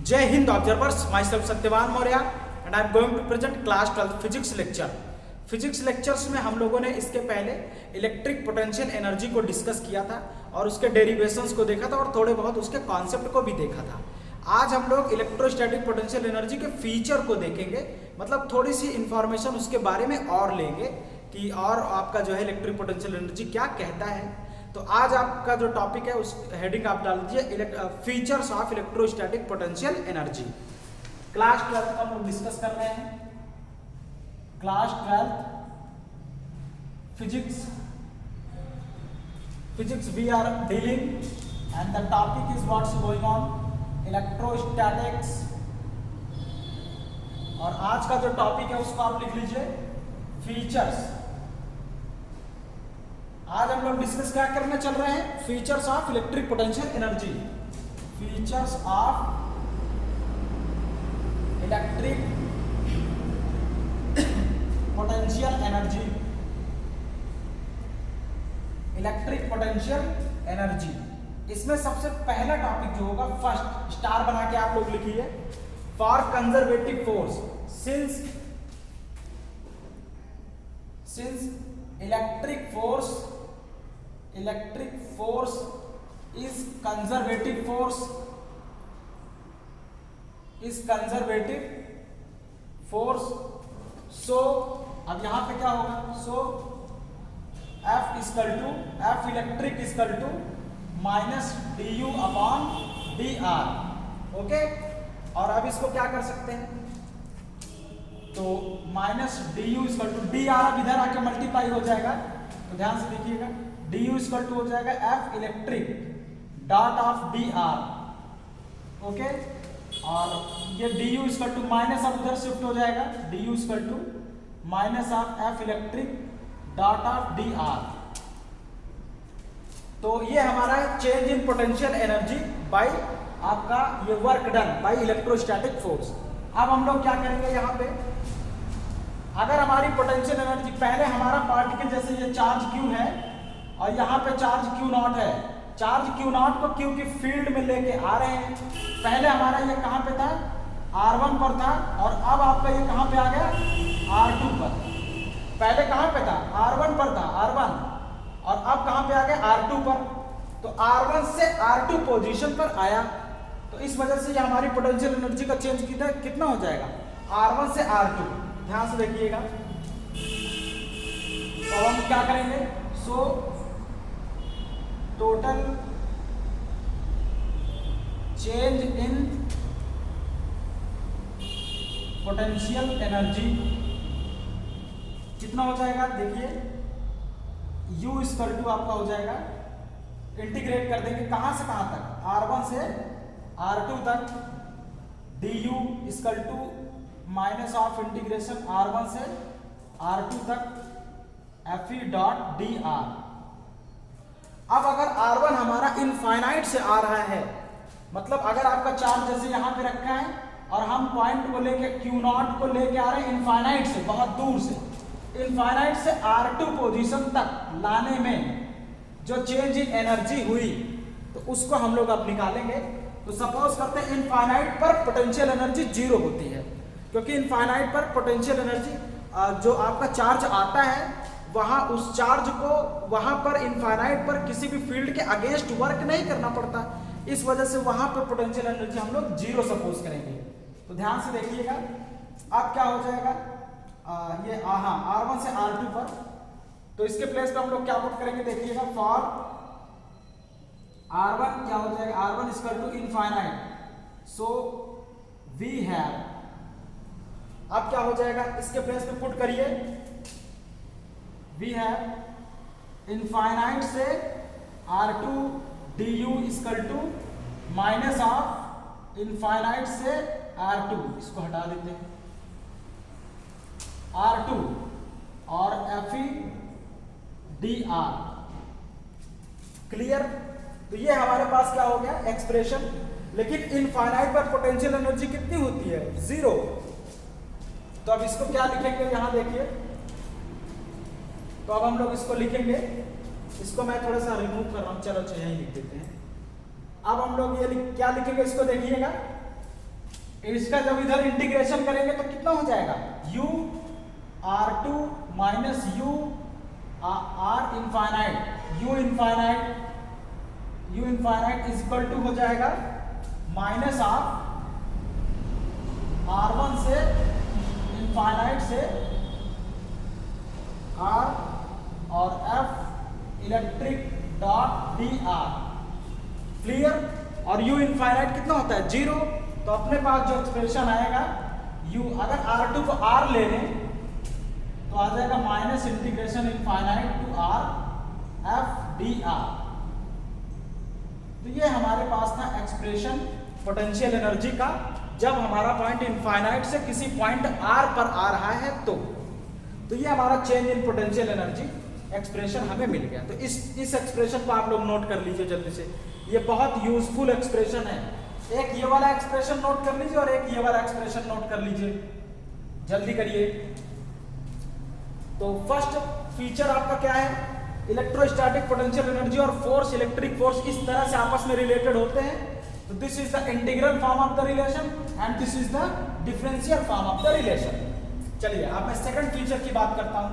जय हिंद observers, myself Satyavan Maurya and I am going to present class 12 physics lecture. Physics lectures में हम लोगों ने इसके पहले इलेक्ट्रिक पोटेंशियल एनर्जी को डिस्कस किया था और उसके डेरिवेशंस को देखा था और थोड़े बहुत उसके कॉन्सेप्ट को भी देखा था। आज हम लोग इलेक्ट्रोस्टैटिक पोटेंशियल एनर्जी के फीचर को देखेंगे, मतलब थोड़ी सी इंफॉर्मेशन उसके बारे में और लेंगे कि और आपका जो है इलेक्ट्रिक पोटेंशियल एनर्जी क्या कहता है। तो आज आपका जो टॉपिक है उस हेडिंग आप डाल दीजिए features of electrostatic potential energy. Class 12 का हम लोग डिस्कस कर रहे हैं। Class 12 physics we are dealing and the topic is what's going on electrostatics. और आज का जो टॉपिक है उसको आप लिख लीजिए फीचर्स। आज हम लोग डिस्कस क्या करने चल रहे हैं? Features of electric potential energy. Features of electric potential energy. Electric potential energy, इसमें सबसे पहला टॉपिक जो होगा, फर्स्ट स्टार बना के आप लोग लिखिए, for conservative force. Since electric force is conservative force, so अब यहां पे क्या होगा? so F electric equal to minus du upon dr। Okay, और अब इसको क्या कर सकते हैं? तो minus du equal to dr अब इधर आके मल्टीप्लाई हो जाएगा, तो ध्यान से देखिएगा, du इक्वल टू हो जाएगा F electric dot of dr। Okay, और ये du इक्वल टू माइनस अब उधर शिफ्ट हो जाएगा, du equal to minus of F electric dot of dr। तो ये हमारा change in potential energy by आपका ये work done by electrostatic force. अब हम लोग क्या करेंगे यहाँ पे, अगर हमारी पोटेंशियल एनर्जी, पहले हमारा पार्टिकल जैसे ये चार्ज Q है और यहाँ पे चार्ज Q0 है, चार्ज Q0 को Q की फील्ड में लेके आ रहे हैं। पहले हमारा ये कहाँ पे था? R1 पर था, और अब आपका ये कहाँ पे आ गया? R2 पर। पहले कहाँ पे था? R1 पर था, R1, और अब कहाँ पे आ गया? R2 पर। तो R1 से R2 पोजीशन पर आया, तो इस वजह से ये हमारी पोटेंशियल एनर्जी का चेंज कितना हो जाएगा? R1 से R2। ध्यान से देखिएगा, तो हम क्या करेंगे? So total change in potential energy कितना हो जाएगा? देखिए, U इक्वल टू आपका हो जाएगा, इंटीग्रेट कर देंगे कहां से कहां तक? R1 से R2 तक, du equal to minus of integration R1 से R2 तक Fe डॉट dr। अब अगर R1 हमारा इनफाइनाइट से आ रहा है, मतलब अगर आपका चार्ज जैसे यहाँ पे रखा है और हम पॉइंट को लेके Q0 को लेके आ रहे हैं इनफाइनाइट से, बहुत दूर से, इनफाइनाइट से R2 पोजीशन तक लाने में जो चेंज इन एनर्जी हुई, तो उसको हम लोग अब निकालेंगे। तो सपोज करते हैं इनफाइनाइट पर पोटेंशियल एनर्जी 0 होती है, क्योंकि इनफाइनाइट पर पोटेंशियल एनर्जी जो आपका चार्ज आता है वहां उस चार्ज को वहां पर इनफाइनाइट पर किसी भी फील्ड के अगेंस्ट वर्क नहीं करना पड़ता, इस वजह से वहां पर पोटेंशियल एनर्जी हम लोग 0 सपोज करेंगे। तो ध्यान से देखिएगा, अब क्या हो जाएगा? ये R1 से R2 पर, तो इसके प्लेस पे हम लोग क्या पुट करेंगे? देखिएगा, फॉर R1 क्या हो जाएगा? R1 equal to infinite, so we have, अब क्या हो जाएगा? इसके प्लेस पे पुट करिए, वी हैव इनफाइनाइट से R2 du equal to minus of infinite से R2, इसको हटा देते हैं, R2 और Fe dr। क्लियर? तो ये हमारे पास क्या हो गया? एक्सप्रेशन। लेकिन इनफाइनाइट पर पोटेंशियल एनर्जी कितनी होती है? 0। तो अब इसको क्या लिखेंगे? यहां देखिए, तो अब हम लोग इसको लिखेंगे, इसको मैं थोड़ा सा रिमूव कर रहा हूं, चलो यहीं लिख देते हैं। अब हम लोग ये क्या लिखेंगे? इसको देखिएगा, इसका जब इधर इंटीग्रेशन करेंगे तो कितना हो जाएगा, u r2 minus u r infinite, u infinite is equal to हो जाएगा माइनस ऑफ r1 से इनफाइनाइट से r और f electric dot dr, clear. और u इनफाइनाइट कितना होता है, 0। तो अपने पास जो एक्सप्रेशन आएगा u, अगर r2 को r ले लें तो आ जाएगा minus integration infinite to r f dr। तो ये हमारे पास था एक्सप्रेशन पोटेंशियल एनर्जी का, जब हमारा पॉइंट इनफाइनाइट से किसी पॉइंट r पर आ रहा है तो ये हमारा change in potential energy expression हमें मिल गया। तो इस एक्सप्रेशन को आप लोग नोट कर लीजिए जल्दी से, ये बहुत यूजफुल एक्सप्रेशन है। एक ये वाला एक्सप्रेशन नोट कर लीजिए और एक ये वाला एक्सप्रेशन नोट कर लीजिए, जल्दी करिए। तो फर्स्ट फीचर आपका क्या है, इलेक्ट्रोस्टैटिक पोटेंशियल एनर्जी और फोर्स, इलेक्ट्रिक फोर्स इस तरह से आपस में रिलेटेड होते हैं। तो this is the integral form of the relation and this is the differential form of the relation. चलिए अब मैं सेकंड फीचर की बात करता हूं।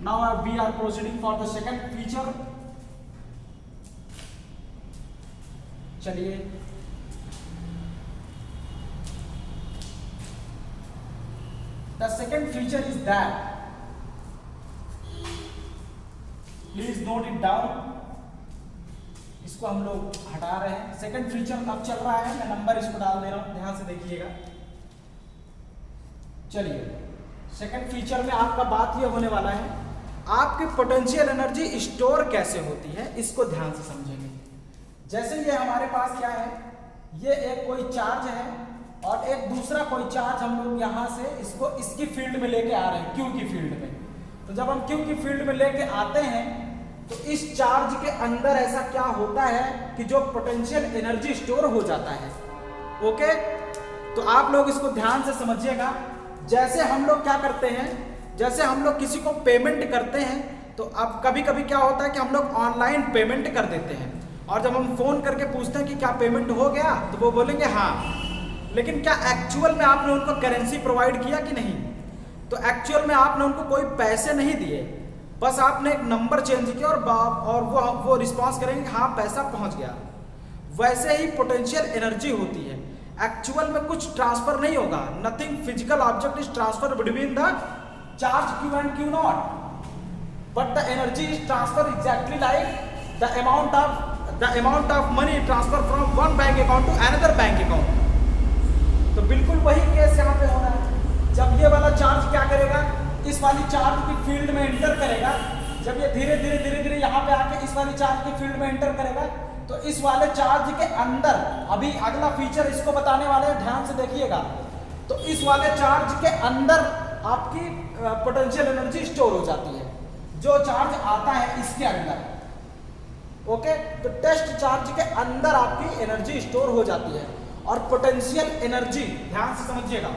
Now we are proceeding for the second feature. चलिए the second feature is that, please note it down, इसको हम लोग हटा रहे हैं। सेकंड फीचर अब चल रहा है, मैं नंबर इसको डाल दे रहा हूं, ध्यान से देखिएगा। चलिए सेकंड फीचर में आपका बात ये होने वाला है, आपकी पोटेंशियल एनर्जी स्टोर कैसे होती है, इसको ध्यान से समझेंगे। जैसे ये हमारे पास क्या है, ये एक कोई चार्ज है और एक दूसरा कोई चार्ज हम लोग यहाँ से इसको इसकी फील्ड में लेके आ रहे हैं, क्यू की फील्ड में। तो जब हम क्यू की फील्ड में लेके आते हैं तो इस चार्ज के अंदर ऐसा क्या होता है कि जो पोटेंशियल एनर्जी स्टोर हो जाता है। ओके, तो आप लोग इसको ध्यान से समझिएगा। जैसे हम लोग क्या करते हैं, जैसे हम लोग किसी को पेमेंट करते हैं तो अब कभी कभी क्या होता है कि हम लोग ऑनलाइन पेमेंट कर देते हैं और जब हम फोन करके पूछते हैं कि क्या पेमेंट हो गया तो वो बोलेंगे हाँ, लेकिन क्या एक्चुअल में आपने उनको करेंसी प्रोवाइड किया कि नहीं? तो एक्चुअल में आपने उनको कोई पैसे नहीं दिए, बस आपने एक नंबर चेंज किया और वो रिस्पॉन्स करेंगे हाँ पैसा पहुंच गया। वैसे ही पोटेंशियल एनर्जी होती है, एक्चुअल में कुछ ट्रांसफर नहीं होगा, nothing physical object is transfer between the charge Q and Q naught, but the energy is transferred exactly like the amount of money transfer from one bank account to another bank account। तो बिल्कुल वही case यहाँ पे हो रहा है। जब ये वाला चार्ज क्या करेगा, इस वाली चार्ज की फील्ड में एंटर करेगा, जब ये धीरे धीरे यहाँ पे आके इस वाली चार्ज की फील्ड में एंटर करेगा तो इस वाले चार्ज के अंदर, अभी अगला फीचर इसको बताने वाले हैं, ध्यान से देखिएगा। तो इस वाले चार्ज के अंदर आपकी पोटेंशियल एनर्जी स्टोर हो जाती है, जो चार्ज आता है इसके अंदर। ओके, तो टेस्ट चार्ज के अंदर आपकी एनर्जी स्टोर हो जाती है। और पोटेंशियल एनर्जी ध्यान से समझिएगा,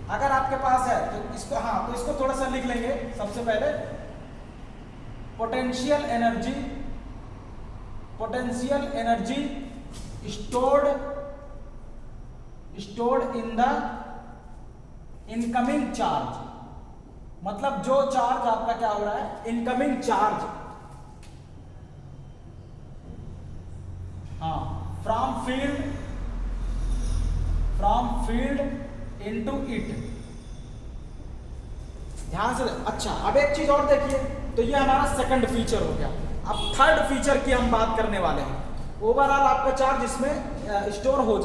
अगर आपके पास है तो इसको तो इसको थोड़ा सा लिख लेंगे। सबसे पहले potential energy stored in the incoming charge, मतलब जो चार्ज आपका क्या हो रहा है, incoming charge, from field into it. ध्यान से, अच्छा अब एक चीज और देखिए, तो ये हमारा सेकंड फीचर हो गया। अब थर्ड फीचर की हम बात करने वाले हैं। ओवरऑल आपका चार्ज इसमें स्टोर हो,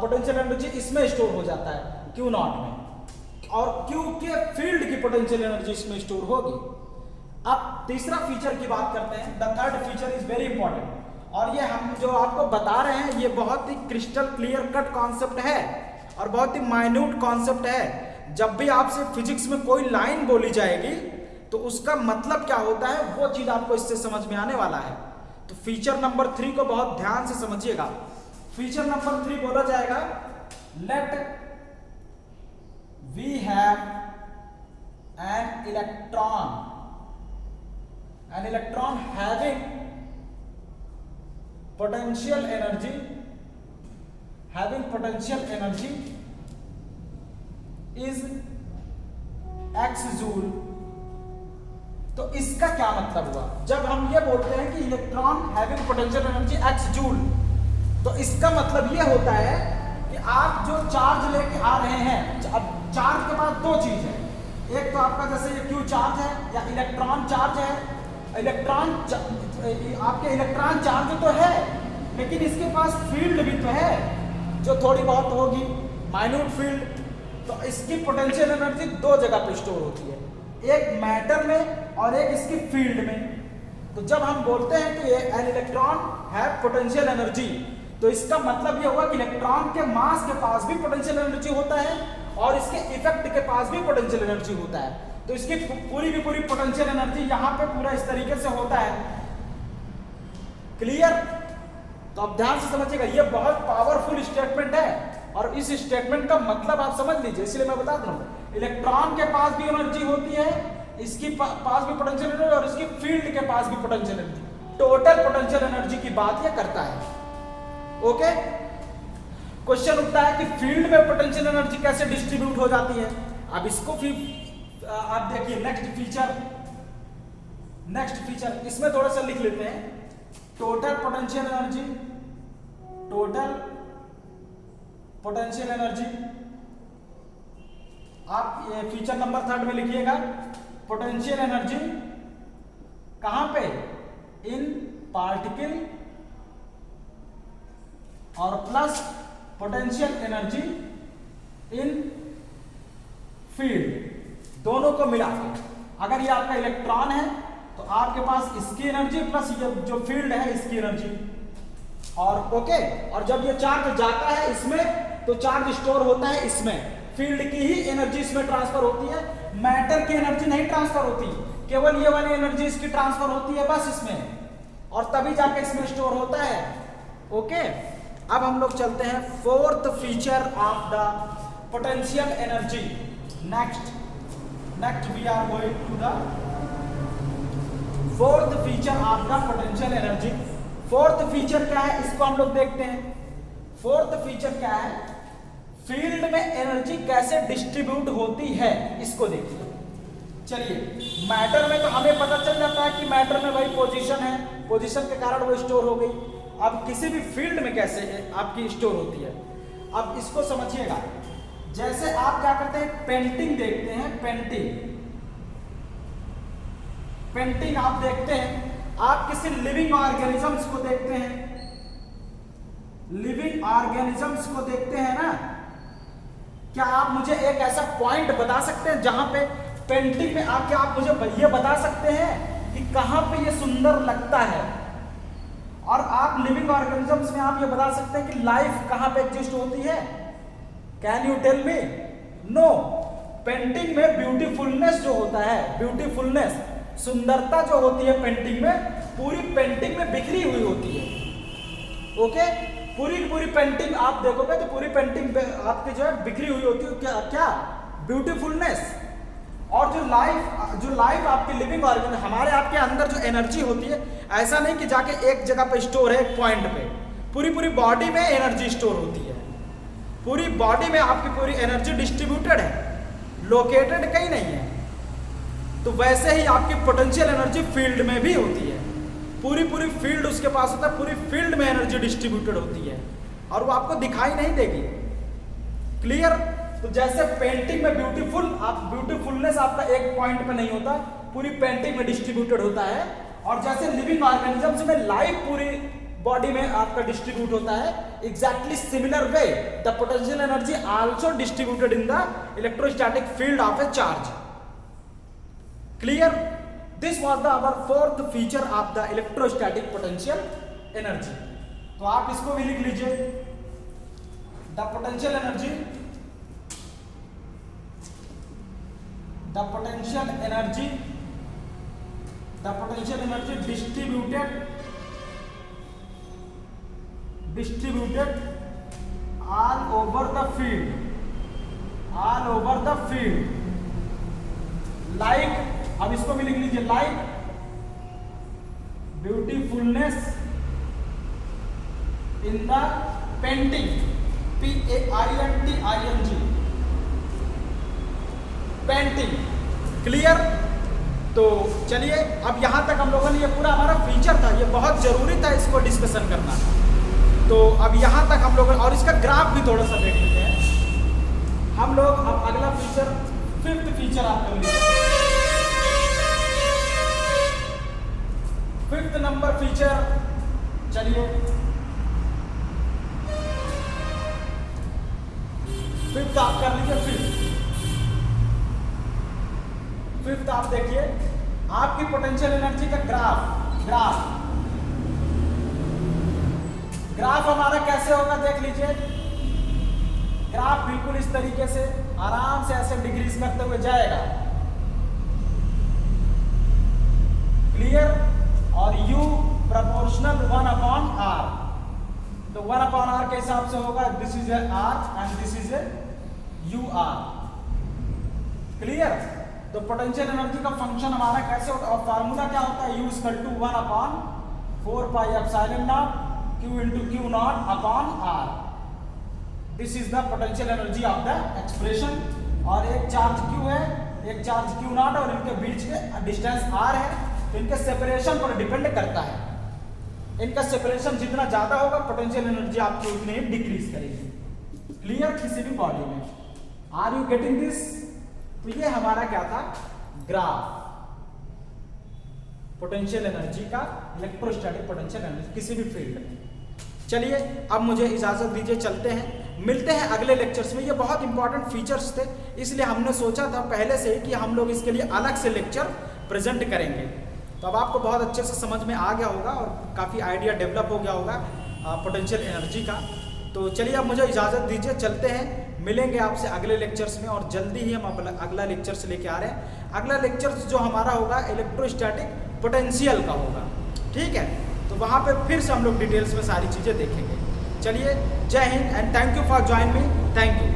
पोटेंशियल एनर्जी इसमें स्टोर हो जाता है Q नॉट में, और Q के फील्ड की पोटेंशियल एनर्जी इसमें स्टोर होगी। अब तीसरा फीचर की बात करते हैं। The third feature is very important, और ये हम जो आपको बता रहे हैं ये बहुत ही क्रिस्टल क्लियर कट कॉन्सेप्ट है और बहुत ही माइन्यूट कॉन्सेप्ट है। जब भी आपसे फिजिक्स में कोई लाइन बोली जाएगी तो उसका मतलब क्या होता है वो चीज आपको इससे समझ में आने वाला है। तो फीचर नंबर 3 को बहुत ध्यान से समझिएगा। फीचर नंबर 3 बोला जाएगा, let we have an electron having potential energy having potential energy is X joule. तो इसका क्या मतलब हुआ? जब हम ये बोलते हैं कि electron having potential energy x joule, तो इसका मतलब ये होता है कि आप जो चार्ज लेके आ रहे हैं, अब चार्ज के पास दो चीज है, एक तो आपका जैसे ये क्यू चार्ज है या इलेक्ट्रॉन चार्ज है। आपके इलेक्ट्रॉन चार्ज तो है, लेकिन इसके पास फील्ड भी तो है जो थोड़ी बहुत होगी, माइन्यूट फील्ड। तो इसकी पोटेंशियल एनर्जी दो जगह पे स्टोर होती है, एक मैटर में और एक इसकी फील्ड में। तो जब हम बोलते हैं कि an electron have potential energy, तो इसका मतलब ये हुआ कि इलेक्ट्रॉन के मास के पास भी पोटेंशियल एनर्जी होता है और इसके इफेक्ट के पास भी पोटेंशियल एनर्जी होता है। तो इसकी पूरी की पूरी पोटेंशियल एनर्जी यहां पे पूरा इस तरीके से होता है। क्लियर? तो अब ध्यान से समझिएगा, ये बहुत पावरफुल स्टेटमेंट है और इस स्टेटमेंट का मतलब आप समझ लीजिए, इसलिए मैं बता दूं, इलेक्ट्रॉन के पास भी एनर्जी होती है, इसकी पास भी पोटेंशियल एनर्जी और इसकी फील्ड के पास भी potential energy, total potential energy की बात ये करता है। ओके? क्वेश्चन उठता है कि फील्ड में पोटेंशियल एनर्जी कैसे डिस्ट्रीब्यूट हो जाती है। अब इसको फिर आप देखिए नेक्स्ट फीचर इसमें थोड़ा सा लिख लेते हैं, टोटल पोटेंशियल एनर्जी। आप ये फीचर नंबर 3 में लिखिएगा, पोटेंशियल एनर्जी कहां पे? इन पार्टिकल और plus potential energy in field, दोनों को मिला के। अगर ये आपका इलेक्ट्रॉन है तो आपके पास इसकी एनर्जी प्लस ये जो फील्ड है इसकी एनर्जी, और ओके। और जब ये चार्ज जाता है इसमें तो चार्ज स्टोर होता है इसमें, फील्ड की ही एनर्जी इसमें ट्रांसफर होती है, मैटर की एनर्जी नहीं ट्रांसफर होती, केवल ये वाली एनर्जी इसकी ट्रांसफर होती है बस इसमें, और तभी जाके इसमें स्टोर होता है। ओके? अब हम लोग चलते हैं fourth feature of the potential energy. Next we are going to the fourth feature of the potential energy. Fourth feature क्या है इसको हम लोग देखते हैं। फोर्थ फीचर क्या है? फील्ड में एनर्जी कैसे डिस्ट्रीब्यूट होती है, इसको देखिए। चलिए, मैटर में तो हमें पता चल जाता है कि मैटर में भाई पोजीशन है, पोजीशन के कारण वो स्टोर हो गई। अब किसी भी फील्ड में कैसे आपकी स्टोर होती है, अब इसको समझिएगा। जैसे आप क्या करते हैं, पेंटिंग देखते हैं, पेंटिंग आप देखते हैं, आप किसी लिविंग ऑर्गेनिजम्स को देखते हैं, लिविंग ऑर्गेनिजम्स को देखते हैं ना। क्या आप मुझे एक ऐसा पॉइंट बता सकते हैं जहां पे पेंटिंग में आके आप मुझे ये बता सकते हैं कि कहां पे ये सुंदर लगता है? और आप लिविंग ऑर्गेनिजम्स में आप ये बता सकते हैं कि लाइफ कहां पे एग्जिस्ट होती है? Can you tell me? No. Painting में ब्यूटीफुलनेस जो होता है, ब्यूटीफुलनेस, सुंदरता जो होती है पेंटिंग में, पूरी पेंटिंग में बिखरी हुई होती है। ओके? पूरी पेंटिंग आप देखोगे तो पूरी पेंटिंग आपकी जो है बिखरी हुई होती है। क्या? ब्यूटीफुलनेस। और जो लाइफ आपकी लिविंग ऑर्गेनिज्म, हमारे आपके अंदर जो एनर्जी होती है, ऐसा नहीं कि जाके एक जगह पे स्टोर है, एक पॉइंट पे, पूरी बॉडी में एनर्जी स्टोर होती है। पूरी बॉडी में आपकी पूरी एनर्जी डिस्ट्रीब्यूटेड है, लोकेटेड कहीं नहीं है। तो वैसे ही आपकी पोटेंशियल एनर्जी फील्ड में भी होती है, पूरी फील्ड उसके पास होता है, पूरी फील्ड में एनर्जी डिस्ट्रीब्यूटेड होती है और वो आपको दिखाई नहीं देगी। क्लियर? तो जैसे पेंटिंग में ब्यूटीफुलनेस आपका एक पॉइंट पे नहीं होता, पूरी पेंटिंग में डिस्ट्रीब्यूटेड होता है। और जैसे लिविंग ऑर्गेनिजम्स में लाइफ पूरी बॉडी में आपका डिस्ट्रीब्यूट होता है, exactly similar way the potential energy also distributed in the electrostatic field of a charge. Clear? This was the our fourth feature of the electrostatic potential energy. तो आप इसको भी लिख लीजिए, the potential energy distributed all over the field, like, अब इसको भी लिख लीजिए, like beautifulness in the painting PAINTING, painting. Clear? तो चलिए, अब यहाँ तक हम लोगों ने, ये पूरा हमारा फीचर था, ये बहुत ज़रूरी था इसको डिस्कशन करना। तो अब यहाँ तक हम लोग, और इसका ग्राफ भी थोड़ा सा देख लेते हैं हम लोग। अब अगला फीचर, 5th फीचर आप लोग लीजिए, 5th नंबर फीचर। चलिए 5th आप कर लीजिए। 5th आप देखिए, आपकी पोटेंशियल एनर्जी का ग्राफ हमारा कैसे होगा देख लीजिए। ग्राफ बिल्कुल इस तरीके से आराम से ऐसे डिक्रीज करते हुए जाएगा। क्लियर? और U प्रोपोर्शनल 1/r, तो 1/r के हिसाब से होगा। This is a R and this is a UR। Clear? तो पोटेंशियल एनर्जी का फंक्शन हमारा कैसे होता है, और फार्मूला क्या होता है, U = 1/4πε0 Q × Q0/r। This is the potential energy of the expression. और एक चार्ज Q है, एक चार्ज Q0, और इनके बीच के डिस्टेंस R है। तो इनके सेपरेशन पर डिपेंड करता है। इनका सेपरेशन जितना ज्यादा होगा, पोटेंशियल एनर्जी आपकी उतनी ही डिक्रीज करेगी। क्लियर? किसी भी बॉडी में। Are you getting this? तो ये हमारा क्या था, ग्राफ पोटेंशियल एनर्जी का, इलेक्ट्रोस्टैटिक पोटेंशियल एनर्जी किसी भी फील्ड में। चलिए अब मुझे इजाजत दीजिए, चलते हैं, मिलते हैं अगले लेक्चर्स में। ये बहुत इंपॉर्टेंट फीचर्स थे, इसलिए हमने सोचा था पहले से ही कि हम लोग इसके लिए अलग से लेक्चर प्रेजेंट करेंगे। तो अब आपको बहुत अच्छे से समझ में आ गया होगा और काफ़ी आइडिया डेवलप हो गया होगा पोटेंशियल एनर्जी का। तो चलिए अब मुझे इजाज़त दीजिए, चलते हैं, मिलेंगे आपसे अगले लेक्चर्स में, और जल्दी ही हम अगला लेक्चर्स लेके आ रहे हैं। अगला लेक्चर्स जो हमारा होगा इलेक्ट्रोस्टैटिक पोटेंशियल का होगा, ठीक है? तो वहाँ पे फिर से हम लोग डिटेल्स में सारी चीज़ें देखेंगे। चलिए, जय Hind and thank you for join me. Thank you.